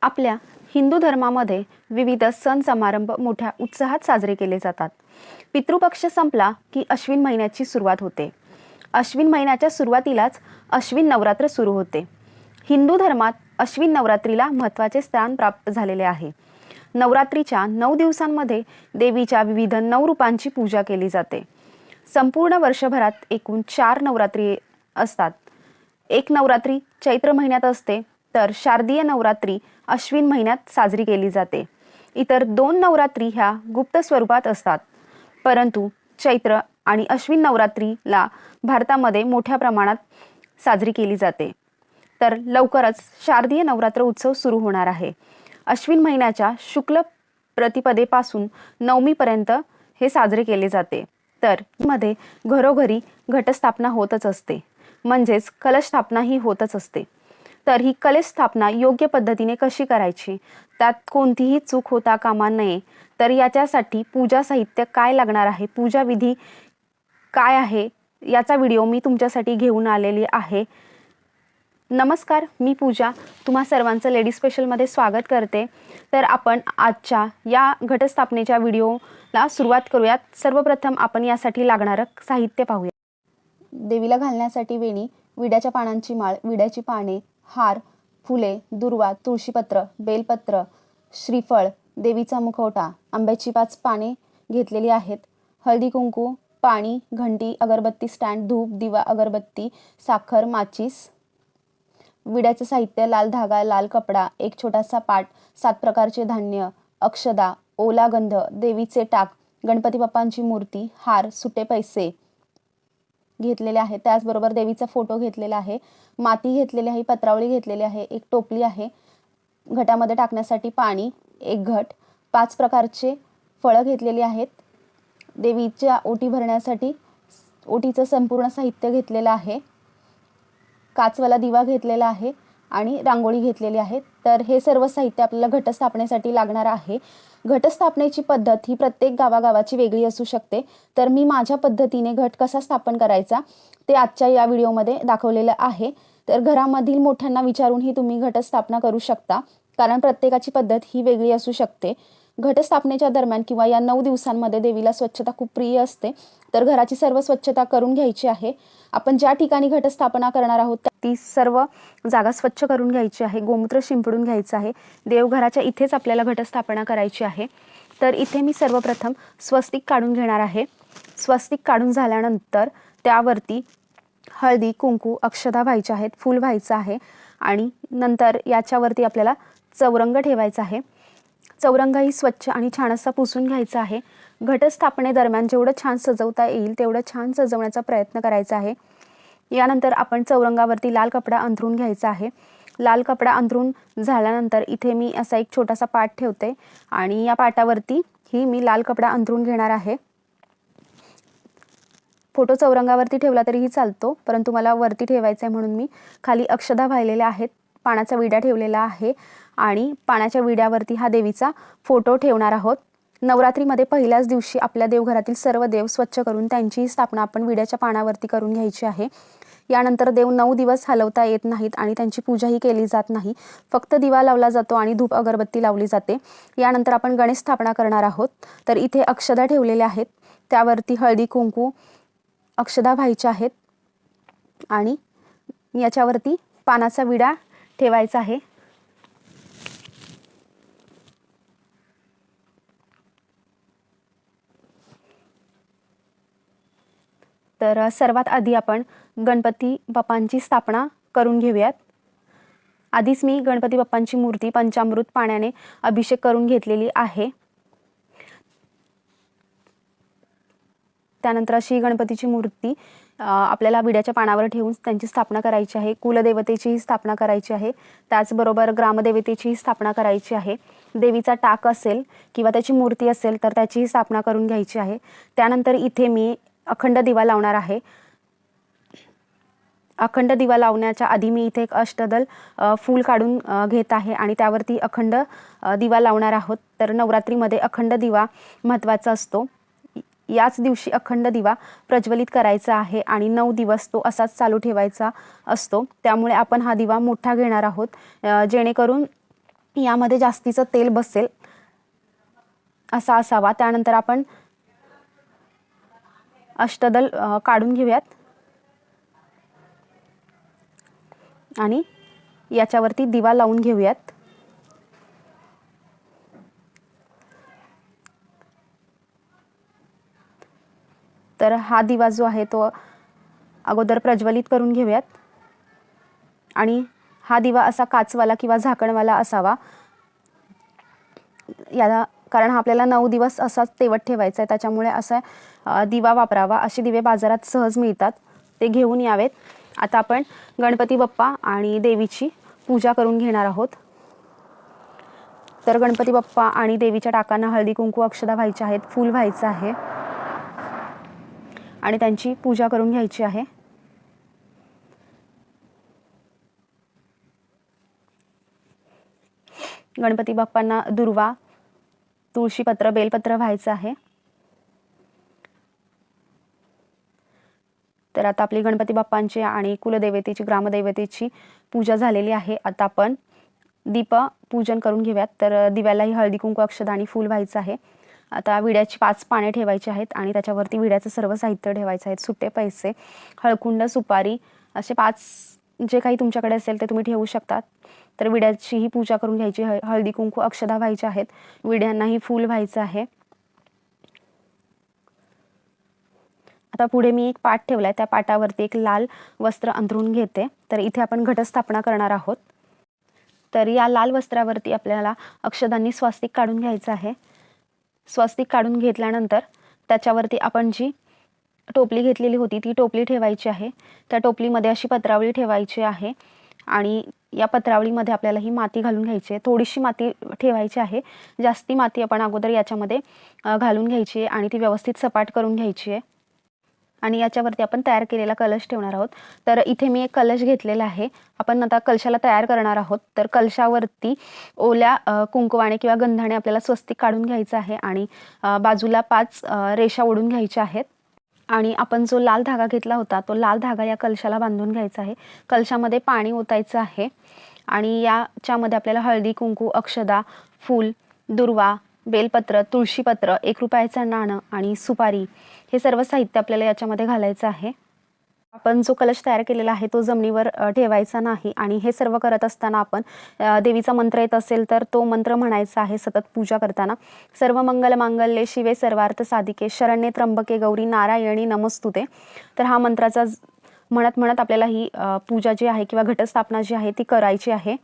आपल्या हिंदू धर्मामध्ये विविध सण समारंभ मोठ्या उत्साहात साजरे केले जातात। पितृपक्ष संपला की अश्विन महिन्याची सुरुवात होते। अश्विन महिन्याच्या सुरुवातीलाच अश्विन नवरात्र सुरू होते। हिंदू धर्मात अश्विन नवरात्रीला महत्त्वाचे स्थान प्राप्त झालेले आहे। नवरात्रीच्या 9 दिवसांमध्ये देवीच्या विविध 9 रूपांची पूजा केली जाते। संपूर्ण वर्षभरात एकूण 4 नवरात्री असतात। एक नवरात्री चैत्र महिन्यात असते, तर शारदीय नवरात्री अश्विन महिन्यात साजरी केली जाते। इतर 2 नवरात्री ह्या गुप्त स्वरूपात असतात, परंतु चैत्र आणि अश्विन नवरात्रीला भारतामध्ये मोठ्या प्रमाणात साजरी केली जाते। तर लवकरच शारदीय नवरात्र उत्सव सुरू होणार आहे। अश्विन महिन्याच्या शुक्ल प्रतिपदेपासून नवमीपर्यंत हे साजरे केले जाते। तर मध्ये घरोघरी घटस्थापना होतच असते, म्हणजेच कलश स्थापना ही होतच असते। तर ही कलश स्थापना योग्य पद्धतीने कशी करायची, त्यात कोणतीही चूक होता कामा नये, तर याच्यासाठी पूजा साहित्य काय लागणार आहे, पूजा विधी काय आहे, याचा व्हिडिओ मी तुमच्यासाठी घेऊन आलेली आहे। नमस्कार, मी पूजा तुम्हा सर्वांचं लेडी स्पेशलमध्ये स्वागत करते। तर आपण आजच्या या घटस्थापनेच्या व्हिडिओला सुरुवात करूयात। सर्वप्रथम आपण यासाठी लागणारं साहित्य पाहूया। देवीला घालण्यासाठी वेणी, विड्याच्या पानांची माळ, विड्याची पाने, हार, फुले, दुर्वा, तुळशीपत्र, बेलपत्र, श्रीफळ, देवीचा मुखवटा, आंब्याची 5 पाने घेतलेली आहेत, हळदी कुंकू, पाणी, घंटी, अगरबत्ती स्टँड, धूप, दिवा, अगरबत्ती, साखर, माचीस, विड्याचं साहित्य, लाल धागा, लाल कपडा, एक छोटासा पाट, 7 प्रकारचे धान्य, अक्षदा, ओला गंध, देवीचे टाक, गणपती बाप्पांची मूर्ती, हार, सुटे पैसे घेतलेले आहे। त्याचबरोबर देवीचा फोटो घेतलेला आहे, माती घेतलेली आहे, पत्रावळी घेतलेली आहे, एक टोपली आहे, घटामध्ये टाकण्यासाठी पाणी, एक घट, 5 प्रकारचे फळं घेतलेली आहेत, देवीच्या ओटी भरण्यासाठी ओटीचं संपूर्ण साहित्य घेतलेलं आहे, काचवाला दिवा घेतलेला आहे आणि रांगोळी घेतलेली आहे। तर हे सर्व साहित्य आपल्याला घटस्थापनेसाठी लागणार आहे। घटस्थापनेची पद्धत ही प्रत्येक गावागावाची वेगळी असू शकते, तर मी माझ्या पद्धतीने घट कसा स्थापन करायचा ते आजच्या या व्हिडिओमध्ये दाखवलेलं आहे। तर घरामधील मोठ्यांना विचारूनही तुम्ही घटस्थापना करू शकता, कारण प्रत्येकाची पद्धत ही वेगळी असू शकते। घटस्थापनेच्या दरम्यान किंवा या 9 दिवसांमध्ये देवीला स्वच्छता खूप प्रिय असते, तर घराची सर्व स्वच्छता करून घ्यायची आहे। आपण ज्या ठिकाणी घटस्थापना करणार आहोत ती सर्व जागा स्वच्छ करून घ्यायची आहे, गोमूत्र शिंपडून घ्यायचं आहे। देवघराच्या इथेच आपल्याला घटस्थापना करायची आहे। तर इथे मी सर्वप्रथम स्वस्तिक काढून घेणार आहे। स्वस्तिक काढून झाल्यानंतर त्यावरती हळदी कुंकू अक्षदा व्हायच्या आहेत, फूल व्हायचं आहे आणि नंतर याच्यावरती आपल्याला चौरंग ठेवायचा आहे। चौरंग ही स्वच्छ आणि छान असा पुसून घ्यायचा आहे। घटस्थापनेदरम्यान जेवढं छान सजवता येईल तेवढं छान सजवण्याचा प्रयत्न करायचा आहे। यानंतर आपण चौरंगावरती लाल कपडा अंथरून घ्यायचा आहे। लाल कपडा अंथरून झाल्यानंतर इथे मी असा एक छोटासा पाट ठेवते आणि या पाटावरती ही मी लाल कपडा अंथरून घेणार आहे। फोटो चौरंगावरती ठेवला तरीही चालतो, परंतु मला वरती ठेवायचं आहे म्हणून मी खाली अक्षदा वाहिलेल्या आहेत, पानाचा विडा ठेवलेला आहे आणि पानाच्या विड्यावरती हा देवीचा फोटो ठेवणार आहोत। नवरात्रीमध्ये पहिल्याच दिवशी आपल्या देवघरातील सर्व देव स्वच्छ करून त्यांची स्थापना आपण विड्याच्या पानावरती करून घ्यायची आहे। यानंतर देव 9 दिवस हलवता येत नाहीत आणि त्यांची पूजाही केली जात नाही, फक्त दिवा लावला जातो आणि धूप अगरबत्ती लावली जाते। यानंतर आपण गणेश स्थापना करणार आहोत। तर इथे अक्षदा ठेवलेल्या आहेत, त्यावरती हळदी कुंकू अक्षदा व्हायच्या आहेत आणि याच्यावरती पानाचा विडा ठेवायचा आहे। तर सर्वात आधी आपण गणपती बाप्पांची स्थापना करून घेऊयात। आधीच मी गणपती बाप्पांची मूर्ती पंचामृत पाण्याने अभिषेक करून घेतलेली आहे। त्यानंतर अशी गणपतीची मूर्ती आपल्याला विड्याच्या पानावर ठेवून त्यांची स्थापना करायची आहे। कुलदेवतेची स्थापना करायची आहे, त्याचबरोबर ग्रामदेवतेची स्थापना करायची आहे। देवीचा टाक असेल किंवा त्याची मूर्ती असेल तर त्याची स्थापना करून घ्यायची आहे। त्यानंतर इथे मी अखंड दिवा लावणार आहे। अखंड दिवा लावण्याच्या आधी मी इथे एक अष्टदल फूल काढून घेत आहे आणि त्यावरती अखंड दिवा लावणार आहोत। तर नवरात्रीमध्ये अखंड दिवा महत्त्वाचा असतो। याच दिवशी अखंड दिवा प्रज्वलित करायचा आहे आणि 9 दिवस तो असाच चालू ठेवायचा असतो। त्यामुळे आपण हा दिवा मोठा घेणार आहोत, जेणेकरून यामध्ये जास्तीचं तेल बसेल असा असावा। त्यानंतर आपण अष्टदल काढून घेऊयात आणि याच्यावरती दिवा लावून घेऊयात। तर हा दिवा जो आहे तो अगोदर प्रज्वलित करून घेऊयात आणि हा दिवा असा काचवाला किंवा झाकणवाला असावा। याला कारण हा आपल्याला 9 दिवस असाच तेवत ठेवायचा आहे, त्याच्यामुळे असा दिवा वापरावा। असे दिवे बाजारात सहज मिळतात, ते घेऊन यावेत। आता आपण गणपती बाप्पा आणि देवीची पूजा करून घेणार आहोत। तर गणपती बाप्पा आणि देवीच्या टाकांना हळदी कुंकू अक्षदा व्हायच्या आहेत, फूल व्हायचं आहे आणि त्यांची पूजा करून घ्यायची आहे। गणपती बाप्पांना दुर्वा, तुळशीपत्र, बेलपत्र व्हायचं आहे। तर आता आपली गणपती बाप्पांची आणि कुलदेवतेची, ग्रामदेवतेची पूजा झालेली आहे। आता आपण दीप पूजन करून घेऊयात। तर दिव्यालाही हळदी कुंकू अक्षदा आणि फूल व्हायचं आहे। आता विड्याची 5 पाने ठेवायची आहेत आणि त्याच्यावरती विड्याचं सर्व साहित्य ठेवायचं आहे। सुट्टे पैसे, हळकुंड, सुपारी असे 5 जे काही तुमच्याकडे असेल ते तुम्ही ठेवू शकतात। तर विड्याचीही पूजा करून घ्यायची, हळदी कुंकू अक्षदा व्हायच्या आहेत, विड्यांनाही फूल व्हायचं आहे। आता पुढे मी एक पाट ठेवलाय, त्या पाटावरती एक लाल वस्त्र अंथरून घेते। तर इथे आपण घटस्थापना करणार आहोत। तर या लाल वस्त्रावरती आपल्याला अक्षदांनी स्वस्तिक काढून घ्यायचं आहे। स्वस्तिक काढून घेतल्यानंतर त्याच्यावरती आपण जी टोपली घेतलेली होती ती टोपली ठेवायची आहे। त्या टोपलीमध्ये अशी पत्रावळी ठेवायची आहे आणि या पत्रावळीमध्ये आपल्याला ही माती घालून घ्यायची आहे। थोडीशी माती ठेवायची आहे, जास्ती माती आपण अगोदर याच्यामध्ये घालून घ्यायची आहे आणि ती व्यवस्थित सपाट करून घ्यायची आहे। आणि याच्यावरती आपण तयार केलेला कलश ठेवणार आहोत। तर इथे मी एक कलश घेतलेला आहे। आपण आता कलशाला तयार करणार आहोत। तर कलशावरती ओल्या कुंकवाने किंवा गंधाने आपल्याला स्वस्तिक काढून घ्यायचं आहे आणि बाजूला 5 रेषा ओढून घ्यायच्या आहेत आणि आपण जो लाल धागा घेतला होता तो लाल धागा या कलशाला बांधून घ्यायचा आहे। कलशामध्ये पाणी ओतायचं आहे आणि याच्यामध्ये आपल्याला हळदी कुंकू अक्षदा, फूल, दुर्वा, बेलपत्र, तुळशीपत्र, 1 रुपयाचं नाणं आणि सुपारी हे सर्व साहित्य आपल्याला याच्यामध्ये घालायचं आहे। आपण जो कलश तयार केलेला आहे तो जमिनीवर ठेवायचा नाही आणि हे सर्व करत असताना आपण देवीचा मंत्र येत असेल तर तो मंत्र म्हणायचा आहे सतत पूजा करताना। सर्व मंगल मांगल्ये शिवे सर्वार्थ साधिके शरण्ये त्र्यंबके गौरी नारायणी नमस्तुते। तर हा मंत्राचा म्हणत म्हणत आपल्याला ही पूजा जी आहे किंवा घटस्थापना जी आहे ती करायची आहे।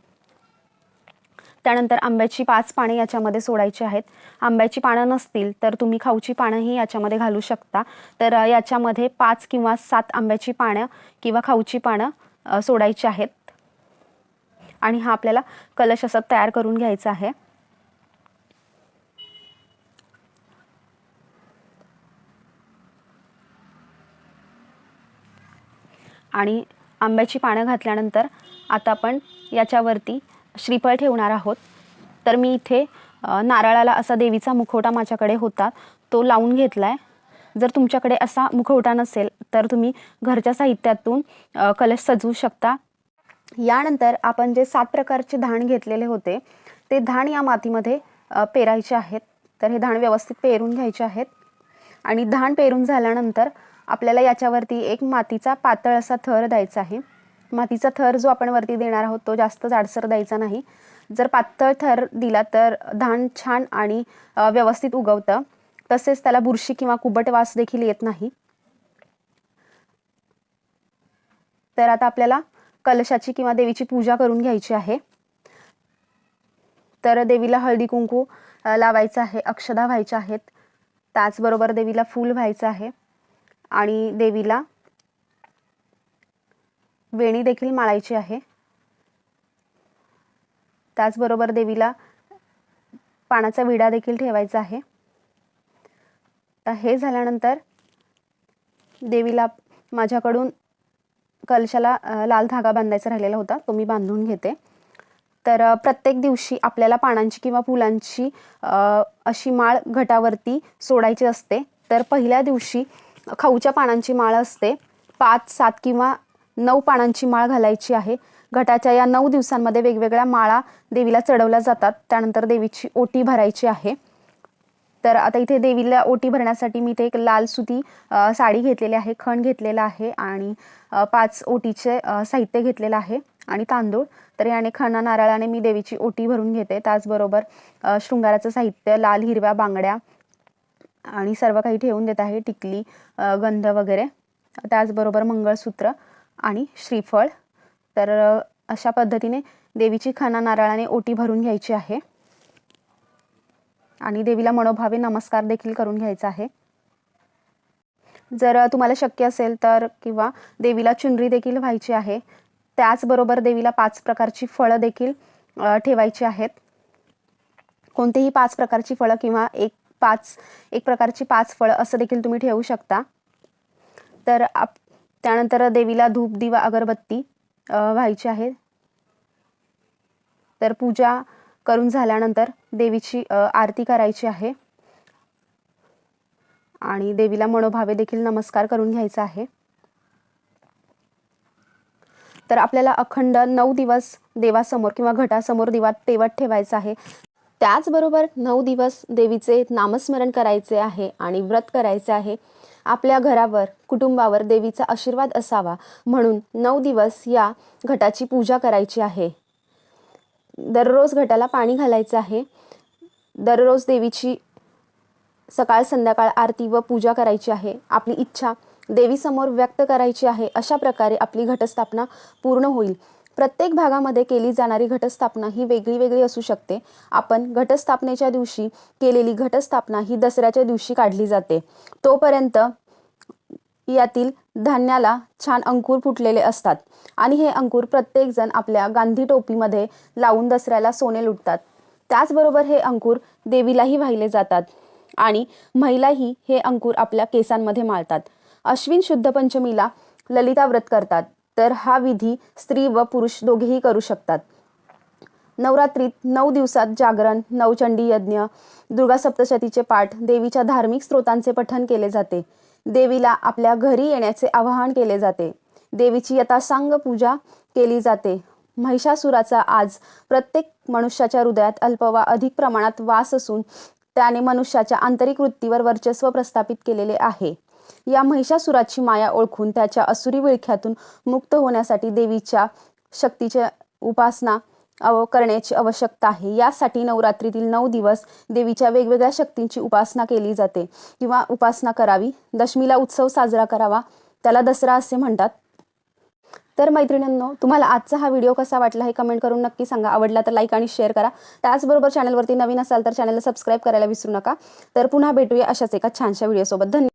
त्यानंतर आंब्याची 5 पाने याच्यामध्ये सोडायची आहेत। आंब्याची पानं नसतील तर तुम्ही खाऊची पानंही याच्यामध्ये घालू शकता। तर याच्यामध्ये 5 किंवा 7 आंब्याची पानं किंवा खाऊची पानं सोडायची आहेत आणि हा आपल्याला कलश असा तयार करून घ्यायचा आहे। आणि आंब्याची पानं घातल्यानंतर आता आपण याच्यावरती श्रीफळ ठेवणार आहोत। तर मी इथे नारळाला असा देवीचा मुखवटा माझ्याकडे होता तो लावून घेतलाय। जर तुमच्याकडे असा मुखवटा नसेल तर तुम्ही घरच्या साहित्यातून कलश सजवू शकता। यानंतर आपण जे 7 प्रकारचे धान घेतलेले होते ते धान या मातीमध्ये पेरायचे आहेत। तर हे धान व्यवस्थित पेरून घ्यायचे आहेत आणि धान पेरून झाल्यानंतर आपल्याला याच्यावरती एक मातीचा पातळ असा थर द्यायचा आहे। मातीचा थर जो आपण वरती देणार आहोत तो जास्त जाडसर द्यायचा नाही। जर पातळ थर दिला तर धान छान आणि व्यवस्थित उगवतं, तसेच त्याला बुरशी किंवा कुबट वास देखील येत नाही। तर आता आपल्याला कलशाची किंवा देवीची पूजा करून घ्यायची आहे। तर देवीला हळदी कुंकू लावायचं आहे, अक्षदा व्हायच्या आहेत, त्याचबरोबर देवीला फूल व्हायचं आहे आणि देवीला वेणी देखील माळायची आहे। त्याचबरोबर देवीला पानाचा विडा देखील ठेवायचा आहे। तर हे झाल्यानंतर देवीला माझ्याकडून कलशाला लाल धागा बांधायचा राहिलेला होता तो मी बांधून घेते। तर प्रत्येक दिवशी आपल्याला पानांची किंवा फुलांची अशी माळ घटावरती सोडायची असते। तर पहिल्या दिवशी खाऊच्या पानांची माळ असते, 5, 7 किंवा 9 पानांची माळ घालायची आहे। घटाच्या या 9 दिवसांमध्ये वेगवेगळ्या माळा देवीला चढवल्या जातात. त्यानंतर देवीची ओटी भरायची आहे. तर आता इथे देवीला ओटी भरण्यासाठी मी इथे एक लाल सुती साडी घेतलेली आहे, खण घेतलेला आहे आणि 5 ओटीचे साहित्य घेतलेलं आहे आणि तांदूळ. तर याने खणा नारळाने मी देवीची ओटी भरून घेते. त्याचबरोबर शृंगाराचं साहित्य, लाल हिरव्या बांगड्या आणि सर्व काही ठेवून देत आहे, टिकली, गंध वगैरे. त्याचबरोबर मंगळसूत्र आणि श्रीफळ. तर अशा पद्धतीने देवीची खणा नारळाने ओटी भरून घ्यायची आहे आणि देवीला मनोभावे नमस्कार देखील करून घ्यायचा आहे. जर तुम्हाला शक्य असेल तर किंवा देवीला चुनरी देखील व्हायची आहे. त्याचबरोबर देवीला 5 प्रकारची फळं देखील ठेवायची आहेत. कोणतेही 5 प्रकारची फळं किंवा एक प्रकारची 5 फळं असं देखील तुम्ही ठेवू शकता. तर त्यानंतर देवीला धूप, दिवा, अगरबत्ती व्हायची आहे. तर पूजा करून झाल्यानंतर देवीची आरती करायची आहे आणि देवीला मनोभावे देखील नमस्कार करून घ्यायचा आहे. तर आपल्याला अखंड 9 दिवस देवासमोर किंवा घटासमोर दिवा तेवत ठेवायचा आहे. त्याचबरोबर 9 दिवस देवीचे नामस्मरण करायचे आहे आणि व्रत करायचे आहे. आपल्या घरावर, कुटुंबावर देवीचा आशीर्वाद असावा म्हणून 9 दिवस या घटाची पूजा करायची आहे. दररोज घटाला पाणी घालायचं आहे. दररोज देवीची सकाळ संध्याकाळ आरती व पूजा करायची आहे. आपली इच्छा देवीसमोर व्यक्त करायची आहे. अशा प्रकारे आपली घटस्थापना पूर्ण होईल. प्रत्येक भागामध्ये केली जाणारी घटस्थापना ही वेगळी वेगळी असू शकते. आपण घटस्थापनेच्या दिवशी केलेली घटस्थापना ही दसऱ्याच्या दिवशी काढली जाते. तोपर्यंत यातील धान्याला छान अंकुर फुटलेले असतात आणि हे अंकुर प्रत्येकजण आपल्या गांधी टोपीमध्ये लावून दसऱ्याला सोने लुटतात. त्याचबरोबर हे अंकुर देवीलाही वाहिले जातात आणि महिलाही हे अंकुर आपल्या केसांमध्ये माळतात. अश्विन शुद्ध पंचमीला ललिता व्रत करतात. तर हा विधी स्त्री व पुरुष दोघेही करू शकतात. नवरात्रीत 9 दिवसात जागरण, नवचंडी यज्ञ, दुर्गा सप्तशतीचे पाठ, देवीच्या धार्मिक स्त्रोतांचे पठण केले जाते. देवीला आपल्या घरी येण्याचे आवाहन केले जाते. देवीची यथासांग पूजा केली जाते. महिषासुराचा आज प्रत्येक मनुष्याच्या हृदयात अल्प वा अधिक प्रमाणात वास असून त्याने मनुष्याच्या आंतरिक वृत्तीवर वर्चस्व प्रस्थापित केलेले आहे. या महिषासुराची माया ओळखून त्याच्या असुरी विळख्यातून मुक्त होण्यासाठी देवीच्या शक्तीची उपासना करण्याची आवश्यकता आहे. यासाठी नवरात्रीतील 9 दिवस देवीच्या वेगवेगळ्या शक्तींची उपासना केली जाते किंवा उपासना करावी. दशमीला उत्सव साजरा करावा, त्याला दसरा असे म्हणतात. तर मैत्रिणींनो, तुम्हाला आजचा हा व्हिडिओ कसा वाटला हे कमेंट करून नक्की सांगा. आवडला तर लाईक आणि शेअर करा. त्याचबरोबर चॅनलवरती नवीन असाल तर चॅनलला सबस्क्राईब करायला विसरू नका. तर पुन्हा भेटूया अशाच एका छानशा व्हिडिओसोबत. धन्यवाद.